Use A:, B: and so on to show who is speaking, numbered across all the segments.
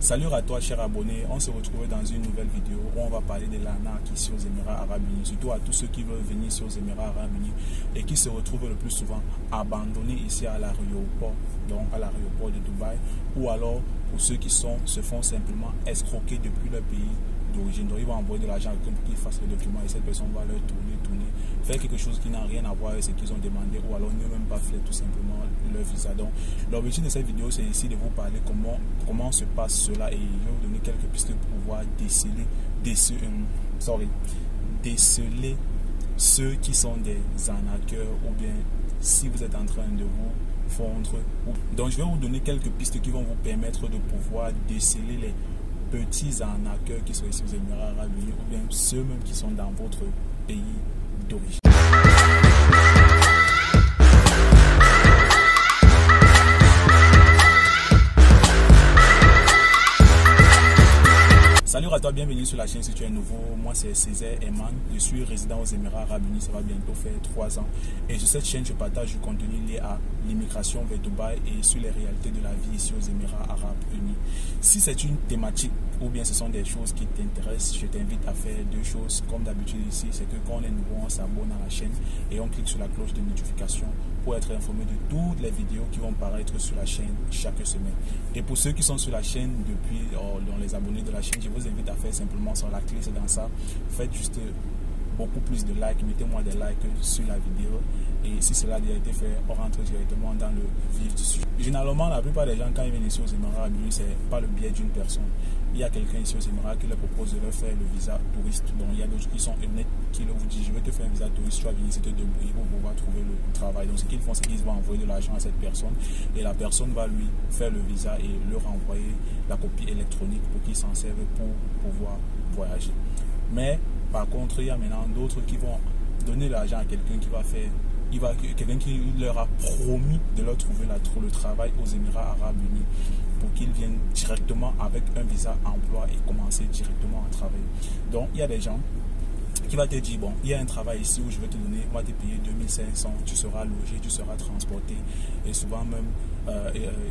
A: Salut à toi cher abonné, on se retrouve dans une nouvelle vidéo où on va parler de l'arnaque ici aux Émirats Arabes Unis, surtout à tous ceux qui veulent venir ici aux Émirats Arabes Unis et qui se retrouvent le plus souvent abandonnés ici à l'aéroport, donc à l'aéroport de Dubaï, ou alors pour ceux qui se font simplement escroquer depuis leur pays d'origine. Donc ils vont envoyer de l'argent à quelqu'un pour qu'il fasse le document et cette personne va leur tourner, faire quelque chose qui n'a rien à voir avec ce qu'ils ont demandé, ou alors ne même pas faire tout simplement leur visa. Donc l'objectif de cette vidéo, c'est ici de vous parler comment se passe cela, et je vais vous donner quelques pistes pour pouvoir déceler ceux qui sont des arnaqueurs, ou bien si vous êtes en train de vous fondre. Donc je vais vous donner quelques pistes qui vont vous permettre de pouvoir déceler les petits arnaqueurs qui sont ici aux Émirats Arabes Unis, ou bien ceux même qui sont dans votre pays d'origine. Salut à toi, bienvenue sur la chaîne si tu es nouveau. Moi c'est Césaire Eman, je suis résident aux Émirats Arabes Unis, ça va bientôt faire 3 ans. Et sur cette chaîne, je partage du contenu lié à l'immigration vers Dubaï et sur les réalités de la vie ici aux Émirats Arabes Unis. Si c'est une thématique ou bien ce sont des choses qui t'intéressent, je t'invite à faire 2 choses. Comme d'habitude ici, c'est que quand on est nouveau, on s'abonne à la chaîne et on clique sur la cloche de notification pour être informé de toutes les vidéos qui vont paraître sur la chaîne chaque semaine. Et pour ceux qui sont sur la chaîne depuis, dans les abonnés de la chaîne, je vous invite à faire simplement sur la clé, c'est dans ça. Faites juste beaucoup plus de likes, mettez-moi des likes sur la vidéo, et si cela a déjà été fait, on rentre directement dans le vif du sujet. Généralement, la plupart des gens, quand ils viennent ici aux Émirats Arabes Unis, c'est pas le biais d'une personne. Il y a quelqu'un ici aux Émirats qui leur propose de leur faire le visa touriste. Donc il y a d'autres qui sont honnêtes, qui leur vous disent je vais te faire un visa touriste, tu vas venir ici te débrouiller pour pouvoir trouver le travail. Donc ce qu'ils font, c'est qu'ils vont envoyer de l'argent à cette personne, et la personne va lui faire le visa et leur envoyer la copie électronique pour qu'ils s'en servent pour pouvoir voyager. Mais par contre, il y a maintenant d'autres qui vont donner l'argent à quelqu'un qui va faire, quelqu'un qui leur a promis de leur trouver le travail aux Émirats Arabes Unis pour qu'ils viennent directement avec un visa emploi et commencer directement à travailler. Donc il y a des gens qui va te dire bon, il y a un travail ici où je vais te donner, on va te payer 2500, tu seras logé, tu seras transporté, et souvent même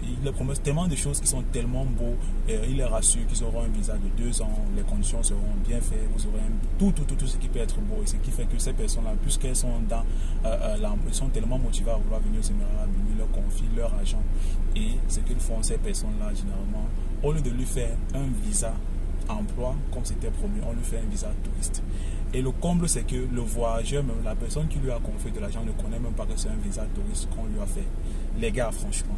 A: il leur promet tellement de choses qui sont tellement beaux, il leur assure qu'ils auront un visa de 2 ans, les conditions seront bien faites, vous aurez tout ce qui peut être beau, et ce qui fait que ces personnes-là, puisqu'elles sont dans ils sont tellement motivées à vouloir venir aux Émirats Arabes Unis, leur confient leur argent, et ce qu'ils font, ces personnes-là, généralement, au lieu de lui faire un visa emploi comme c'était promis, on lui fait un visa touriste. Et le comble, c'est que le voyageur, même la personne qui lui a confié de l'argent, ne connaît même pas que c'est un visa touriste qu'on lui a fait. Les gars, franchement,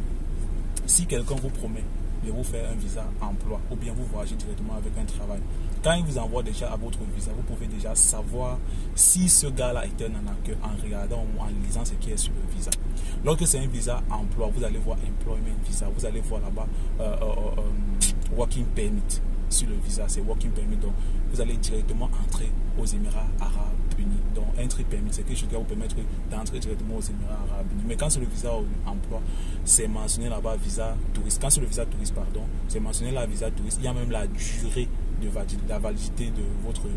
A: si quelqu'un vous promet de vous faire un visa emploi, ou bien vous voyagez directement avec un travail, quand il vous envoie déjà à votre visa, vous pouvez déjà savoir si ce gars-là est un arnaqueur en regardant ou en lisant ce qui est sur le visa. Lorsque c'est un visa emploi, vous allez voir employment visa, vous allez voir là-bas working permit. Sur le visa, c'est working permit, donc vous allez directement entrer aux Émirats Arabes Unis. Donc entry permit, c'est quelque chose qui va vous permettre d'entrer directement aux Émirats Arabes Unis. Mais quand c'est le visa emploi, c'est mentionné là-bas visa touriste. Quand c'est le visa touriste, pardon, c'est mentionné la visa touriste. Il y a même la durée de la validité de votre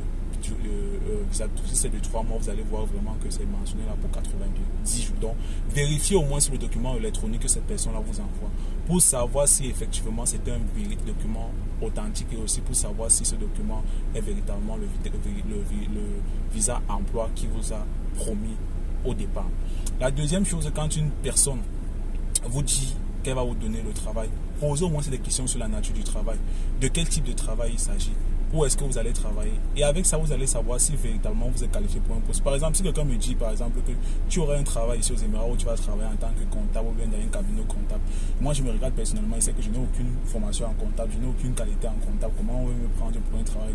A: visa touriste. Si c'est de 3 mois, vous allez voir vraiment que c'est mentionné là pour 90 jours. Donc vérifiez au moins sur le document électronique que cette personne-là vous envoie, pour savoir si effectivement c'est un document authentique, et aussi pour savoir si ce document est véritablement le visa emploi qui vous a promis au départ. La deuxième chose, quand une personne vous dit qu'elle va vous donner le travail, posez au moins des questions sur la nature du travail, de quel type de travail il s'agit, où est-ce que vous allez travailler, et avec ça vous allez savoir si véritablement vous êtes qualifié pour un poste. Par exemple, si quelqu'un me dit par exemple que tu aurais un travail ici aux Émirats où tu vas travailler en tant que comptable, ou bien dans un cabinet comptable, moi je me regarde personnellement et c'est que je n'ai aucune formation en comptable, je n'ai aucune qualité en comptable. Comment on veut me prendre pour un travail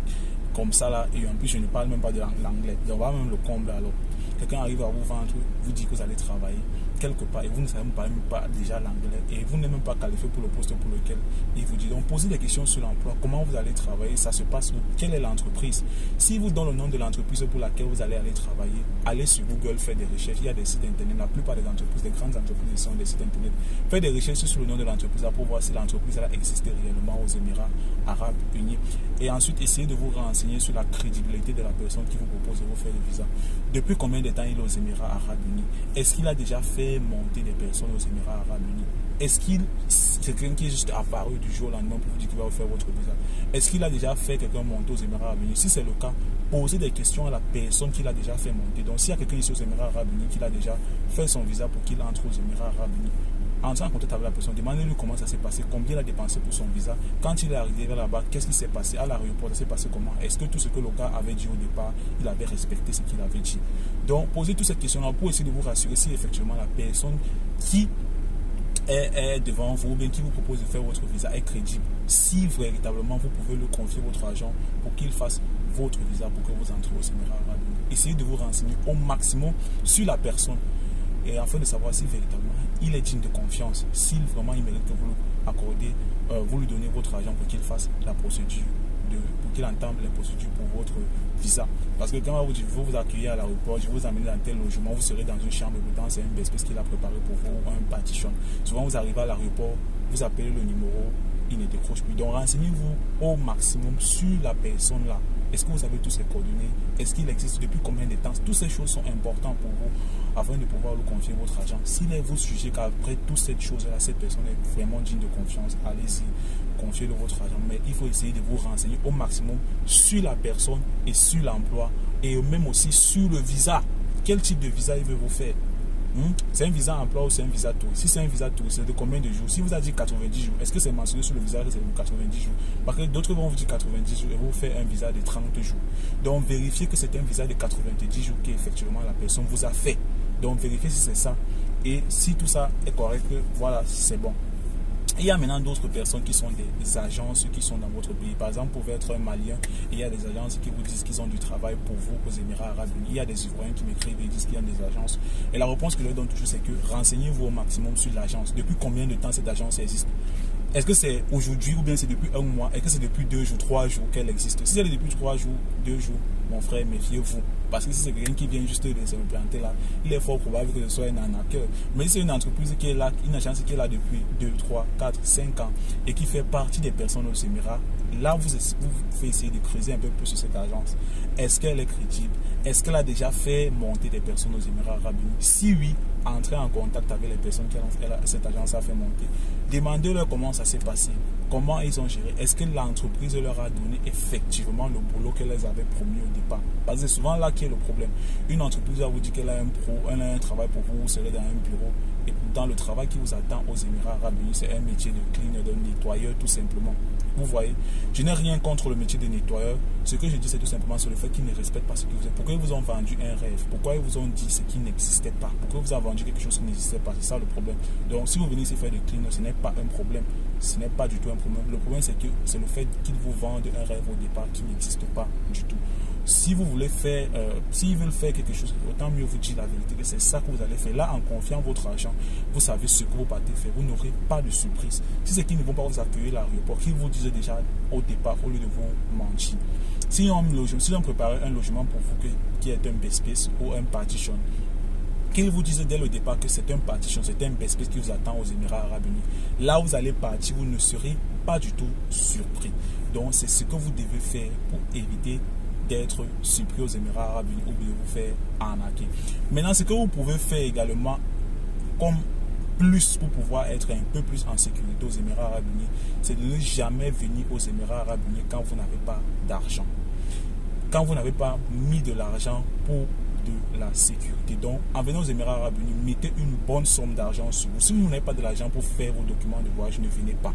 A: comme ça là, et en plus je ne parle même pas de l'anglais. Donc voilà même le comble. Alors quelqu'un arrive à vous vendre, vous dit que vous allez travailler quelque part et vous ne savez même pas déjà l'anglais, et vous n'êtes même pas qualifié pour le poste pour lequel il vous dit. Donc posez des questions sur l'emploi, comment vous allez travailler, ça se passe où, quelle est l'entreprise. Si vous donne le nom de l'entreprise pour laquelle vous allez aller travailler, allez sur Google, faites des recherches, il y a des sites internet, la plupart des entreprises, des grandes entreprises sont des sites internet, faites des recherches sur le nom de l'entreprise pour voir si l'entreprise existe réellement aux Émirats Arabes Unis, et ensuite essayez de vous renseigner sur la crédibilité de la personne qui vous propose de vous faire le visa. Depuis combien de temps il est aux Émirats Arabes Unis? Est-ce qu'il a déjà fait monter des personnes aux Émirats Arabes Unis? est-ce qu'il c'est quelqu'un qui est juste apparu du jour au lendemain pour vous dire qu'il va vous faire votre visa? Est-ce qu'il a déjà fait quelqu'un monter aux Émirats Arabes Unis? Si c'est le cas, posez des questions à la personne qui l'a déjà fait monter. Donc s'il y a quelqu'un ici aux Émirats Arabes Unis qui a déjà fait son visa pour qu'il entre aux Émirats Arabes Unis, entrez en contact avec la personne, demandez-lui comment ça s'est passé, combien il a dépensé pour son visa, quand il est arrivé là-bas, qu'est-ce qui s'est passé à l'aéroport, ça s'est passé comment, est-ce que tout ce que le gars avait dit au départ, il avait respecté ce qu'il avait dit. Donc posez toutes ces questions-là pour essayer de vous rassurer si effectivement la personne qui est devant vous, ou bien qui vous propose de faire votre visa est crédible, si véritablement vous pouvez lui confier votre argent pour qu'il fasse votre visa pour que vous entrez aux Émirats Arabes Unis. Essayez de vous renseigner au maximum sur la personne et afin de savoir si véritablement il est digne de confiance, s'il vraiment il mérite que vous lui accordez, vous lui donnez votre argent pour qu'il fasse la procédure, pour qu'il entame les procédures pour votre visa. Parce que quand vous dites, je vais vous accueillir à l'aéroport, je vais vous amener dans tel logement, vous serez dans une chambre, pourtant c'est un espèce qu'il a préparé pour vous, ou un partition. Souvent vous arrivez à l'aéroport, vous appelez le numéro, il ne décroche plus. Donc renseignez-vous au maximum sur la personne là. Est-ce que vous avez tous ses coordonnées? Est-ce qu'il existe depuis combien de temps? Toutes ces choses sont importantes pour vous afin de pouvoir lui confier votre argent. Si vous jugez qu'après toutes ces choses-là, cette personne est vraiment digne de confiance, allez-y, confiez-le votre argent. Mais il faut essayer de vous renseigner au maximum sur la personne et sur l'emploi et même aussi sur le visa. Quel type de visa il veut vous faire? C'est un visa emploi ou c'est un visa touriste? Si c'est un visa touriste, c'est de combien de jours? Si vous avez dit 90 jours, est-ce que c'est mentionné sur le visa que c'est 90 jours? Parce que d'autres vont vous dire 90 jours et vous faire un visa de 30 jours. Donc vérifiez que c'est un visa de 90 jours qu'effectivement la personne vous a fait. Donc vérifiez si c'est ça. Et si tout ça est correct, voilà, c'est bon. Il y a maintenant d'autres personnes qui sont des agences qui sont dans votre pays. Par exemple, vous pouvez être un Malien et il y a des agences qui vous disent qu'ils ont du travail pour vous aux Émirats Arabes Unis. Il y a des Ivoiriens qui m'écrivent et disent qu'il y a des agences. Et la réponse que je leur donne toujours, c'est que renseignez-vous au maximum sur l'agence. Depuis combien de temps cette agence existe? Est-ce que c'est aujourd'hui ou bien c'est depuis un mois? Est-ce que c'est depuis 2 jours, 3 jours qu'elle existe? Si c'est depuis 3 jours, 2 jours, mon frère, méfiez-vous. Parce que si c'est quelqu'un qui vient juste de se planter là, il est fort probable que ce soit un arnaqueur. Mais si c'est une entreprise qui est là, une agence qui est là depuis 2, 3, 4, 5 ans et qui fait partie des personnes aux Émirats, là vous faites essayer de creuser un peu plus sur cette agence. Est-ce qu'elle est crédible? Est-ce qu'elle a déjà fait monter des personnes aux Émirats Arabes Unis? Si oui, entrez en contact avec les personnes que cette agence a fait monter. Demandez-leur comment ça s'est passé, comment ils ont géré. Est-ce que l'entreprise leur a donné effectivement le boulot qu'elle les avait promis au départ? Parce que c'est souvent là qui est le problème. Une entreprise va vous dire qu'elle a un travail pour vous, vous serez dans un bureau. Et dans le travail qui vous attend aux Émirats Arabes Unis, c'est un métier de cleaner, de nettoyeur tout simplement. Vous voyez, je n'ai rien contre le métier de nettoyeur. Ce que je dis, c'est tout simplement sur le fait qu'ils ne respectent pas ce que vous êtes. Pourquoi ils vous ont vendu un rêve? Pourquoi ils vous ont dit ce qui n'existait pas? Pourquoi ils vous ont vendu quelque chose qui n'existait pas? C'est ça le problème. Donc, si vous venez ici faire des cleaner, ce n'est pas un problème. Ce n'est pas du tout un problème. Le problème, c'est que c'est le fait qu'ils vous vendent un rêve au départ qui n'existe pas du tout. Si vous voulez faire, s'ils veulent faire quelque chose, autant mieux vous dire la vérité que c'est ça que vous allez faire. Là, en confiant votre argent, vous savez ce que vous partez faire. Vous n'aurez pas de surprise. Si c'est qu'ils ne vont pas vous accueillir à l'aéroport, qu'ils vous disent déjà au départ, au lieu de vous mentir. Si on prépare un logement pour vous qui est un best space ou un partition, qu'ils vous disent dès le départ que c'est un partition, c'est un best space qui vous attend aux Émirats Arabes Unis. Là où vous allez partir, vous ne serez pas du tout surpris. Donc, c'est ce que vous devez faire pour éviter d'être surpris aux Émirats Arabes Unis ou de vous faire arnaquer. Maintenant, ce que vous pouvez faire également comme plus pour pouvoir être un peu plus en sécurité aux Émirats Arabes Unis, c'est de ne jamais venir aux Émirats Arabes Unis quand vous n'avez pas d'argent. Quand vous n'avez pas mis de l'argent pour de la sécurité. Donc, en venant aux Émirats Arabes Unis, mettez une bonne somme d'argent sur vous. Si vous n'avez pas de l'argent pour faire vos documents de voyage, ne venez pas.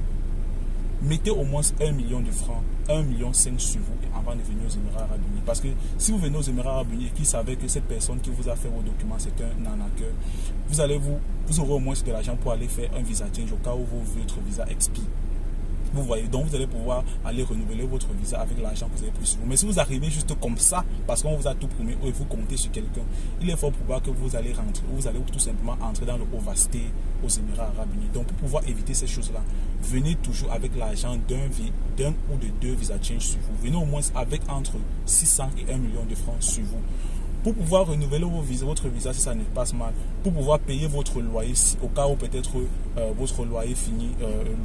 A: Mettez au moins 1 million de francs, 1,5 million sur vous avant de venir aux Émirats Arabes Unis. Parce que si vous venez aux Émirats Arabes Unis et qu'ils savaient que cette personne qui vous a fait vos documents, c'est un arnaqueur, vous aurez au moins de l'argent pour aller faire un visa change au cas où votre visa expire. Vous voyez, donc vous allez pouvoir aller renouveler votre visa avec l'argent que vous avez pris sur vous. Mais si vous arrivez juste comme ça, parce qu'on vous a tout promis, ou vous comptez sur quelqu'un, il est fort probable que vous allez rentrer, vous allez tout simplement entrer dans le overstay aux Émirats Arabes Unis. Donc pour pouvoir éviter ces choses-là, venez toujours avec l'argent d'un ou de 2 visa change sur vous. Venez au moins avec entre 600 et 1 million de francs sur vous pour pouvoir renouveler votre visa si ça ne passe mal, pour pouvoir payer votre loyer au cas où peut-être votre loyer finit,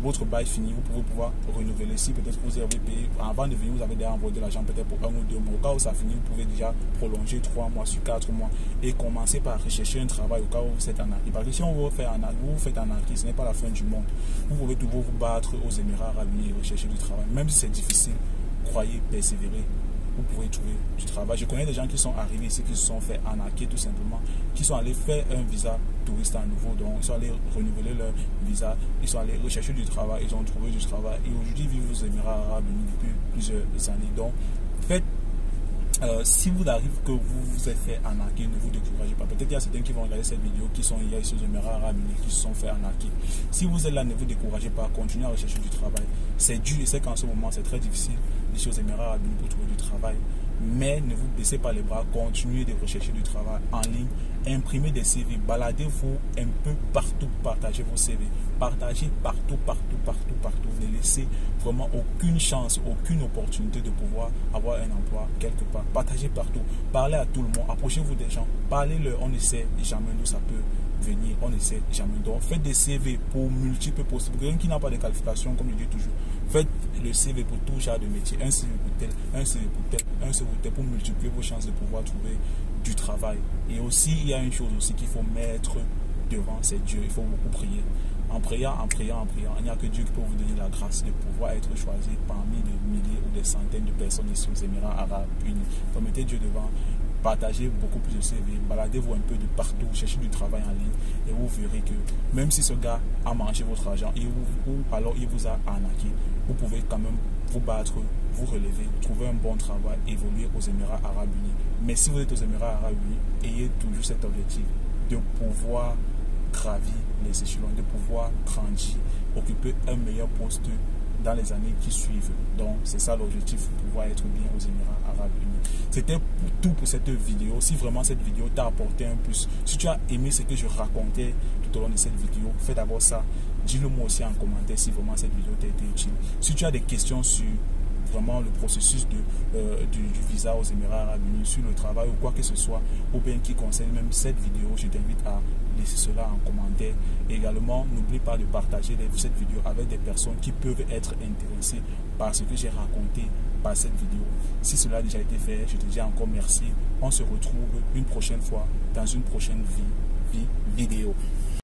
A: votre bail finit, vous pouvez pouvoir renouveler. Si peut-être vous avez payé, avant de venir, vous avez déjà envoyé de l'argent peut-être pour 1 ou 2 mois. Au cas où ça finit, vous pouvez déjà prolonger 3 mois sur 4 mois et commencer par rechercher un travail au cas où vous êtes anarchie. Parce que si on vous fait anarchie, ce n'est pas la fin du monde. Vous pouvez toujours vous battre aux Émirats Arabes Unis et rechercher du travail. Même si c'est difficile, croyez, persévérez. Vous pouvez trouver du travail. Je connais des gens qui sont arrivés ici, qui se sont fait arnaquer tout simplement, qui sont allés faire un visa touriste à nouveau, donc ils sont allés renouveler leur visa, ils sont allés rechercher du travail, ils ont trouvé du travail et aujourd'hui vivent aux Émirats Arabes Unis depuis plusieurs années. Donc, faites si vous arrive que vous vous êtes fait arnaquer, ne vous découragez pas. Peut-être qu'il y a certains qui vont regarder cette vidéo qui sont ici aux Émirats Arabes Unis, qui se sont fait arnaquer. Si vous êtes là, ne vous découragez pas, continuez à rechercher du travail. C'est dur et c'est qu'en ce moment, c'est très difficile ici aux Émirats Arabes Unis pour trouver du travail. Mais ne vous baissez pas les bras, continuez de rechercher du travail en ligne, imprimez des CV, baladez-vous un peu partout, partagez vos CV, partagez partout. Ne laissez vraiment aucune chance, aucune opportunité de pouvoir avoir un emploi quelque part. Partagez partout, parlez à tout le monde, approchez-vous des gens, parlez-leur, on ne sait jamais d'où ça peut venir, on ne sait jamais. Donc faites des CV pour multiples postes. Quelqu'un qui n'a pas de qualification, comme je dis toujours, faites le CV pour tout genre de métier, un CV pour tel, un CV pour tel, un CV pour tel, pour multiplier vos chances de pouvoir trouver du travail. Et aussi, il y a une chose aussi qu'il faut mettre devant, c'est Dieu. Il faut beaucoup prier. En priant, il n'y a que Dieu qui peut vous donner la grâce de pouvoir être choisi parmi des milliers ou des centaines de personnes ici aux Émirats Arabes Unis. Donc mettez Dieu devant. Partagez beaucoup plus de CV, baladez-vous un peu de partout, cherchez du travail en ligne et vous verrez que même si ce gars a mangé votre argent ou alors il vous a arnaqué, vous pouvez quand même vous battre, vous relever, trouver un bon travail, évoluer aux Émirats Arabes Unis. Mais si vous êtes aux Émirats Arabes Unis, ayez toujours cet objectif de pouvoir gravir les échelons, de pouvoir grandir, occuper un meilleur poste dans les années qui suivent. Donc c'est ça l'objectif, pouvoir être bien aux Émirats Arabes Unis. C'était tout pour cette vidéo. Si vraiment cette vidéo t'a apporté un plus, si tu as aimé ce que je racontais tout au long de cette vidéo, fais d'abord ça. Dis-le moi aussi en commentaire si vraiment cette vidéo t'a été utile. Si tu as des questions sur vraiment le processus du visa aux Émirats Arabes Unis, sur le travail ou quoi que ce soit, ou bien qui concerne même cette vidéo, je t'invite à laisser cela en commentaire. Et également, n'oublie pas de partager cette vidéo avec des personnes qui peuvent être intéressées par ce que j'ai raconté par cette vidéo. Si cela a déjà été fait, je te dis encore merci. On se retrouve une prochaine fois dans une prochaine vidéo.